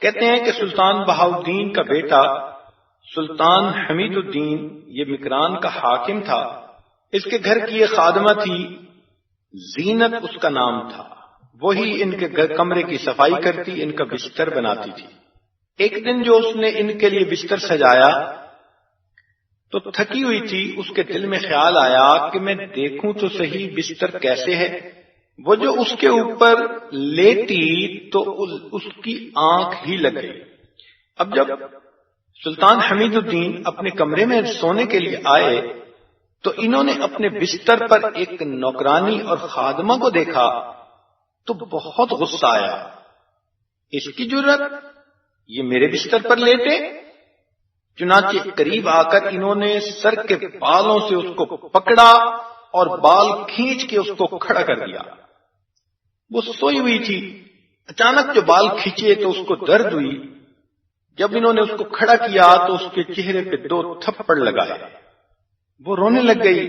کہتے ہیں کہ سلطان بہاؤالدین کا بیٹا سلطان حمید الدین یہ مکران کا حاکم تھا. اس کے گھر کی ایک خادمہ تھی، زینت اس کا نام تھا. وہی ان کے کمرے کی صفائی کرتی، ان کا بستر بناتی تھی. ایک دن جو اس نے ان کے لیے بستر سجایا تو تھکی ہوئی تھی. اس کے دل میں خیال آیا کہ میں دیکھوں تو صحیح بستر کیسے ہے. وہ جو اس کے اوپر لیٹی تو اس کی آنکھ ہی لگ گئی. اب جب سلطان حمید الدین اپنے کمرے میں سونے کے لیے آئے تو انہوں نے اپنے بستر پر ایک نوکرانی اور خادمہ کو دیکھا تو بہت غصہ آیا. اس کی جرت، یہ میرے بستر پر لیٹے. چنانچہ قریب آ کر انہوں نے سر کے بالوں سے اس کو پکڑا اور بال کھینچ کے اس کو کھڑا کر دیا. وہ سوئی ہوئی تھی. اچانک جو بال کھینچے تو اس کو درد ہوئی. جب انہوں نے اس کو کھڑا کیا تو اس کے چہرے پہ 2 تھپڑ لگائے. وہ رونے لگ گئی،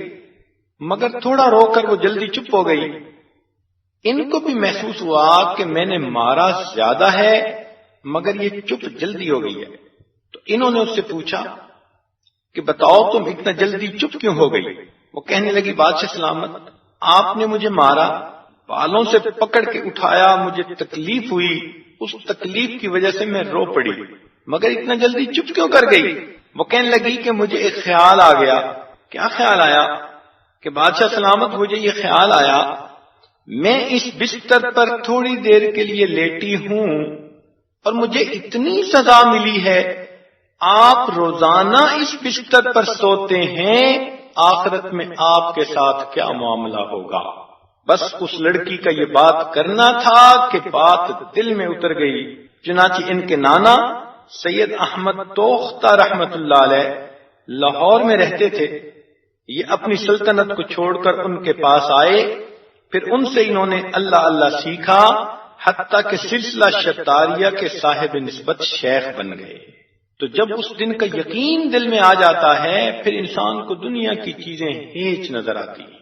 مگر تھوڑا رو کر وہ جلدی چپ ہو گئی. ان کو بھی محسوس ہوا کہ میں نے مارا زیادہ ہے مگر یہ چپ جلدی ہو گئی ہے. تو انہوں نے اس سے پوچھا کہ بتاؤ تم اتنا جلدی چپ کیوں ہو گئی؟ وہ کہنے لگی بادشاہ سلامت، آپ نے مجھے مارا، بالوں سے پکڑ کے اٹھایا، مجھے تکلیف ہوئی، اس تکلیف کی وجہ سے میں رو پڑی، مگر اتنا جلدی چپ کیوں کر گئی؟ وہ کہنے لگی کہ مجھے ایک خیال آ گیا. کیا خیال آیا؟ کہ بادشاہ سلامت مجھے یہ خیال آیا، میں اس بستر پر تھوڑی دیر کے لیے لیٹی ہوں اور مجھے اتنی سزا ملی ہے. آپ روزانہ اس بستر پر سوتے ہیں، آخرت میں آپ کے ساتھ کیا معاملہ ہوگا؟ بس اس لڑکی کا یہ بات کرنا تھا کہ بات دل میں اتر گئی. چنانچہ ان کے نانا سید احمد توختہ رحمت اللہ علیہ لاہور میں رہتے تھے. یہ اپنی سلطنت کو چھوڑ کر ان کے پاس آئے. پھر ان سے انہوں نے اللہ اللہ سیکھا، حتیٰ کہ سلسلہ شتاریہ کے صاحب نسبت شیخ بن گئے. تو جب اس دن کا یقین دل میں آ جاتا ہے پھر انسان کو دنیا کی چیزیں ہیچ نظر آتی ہیں.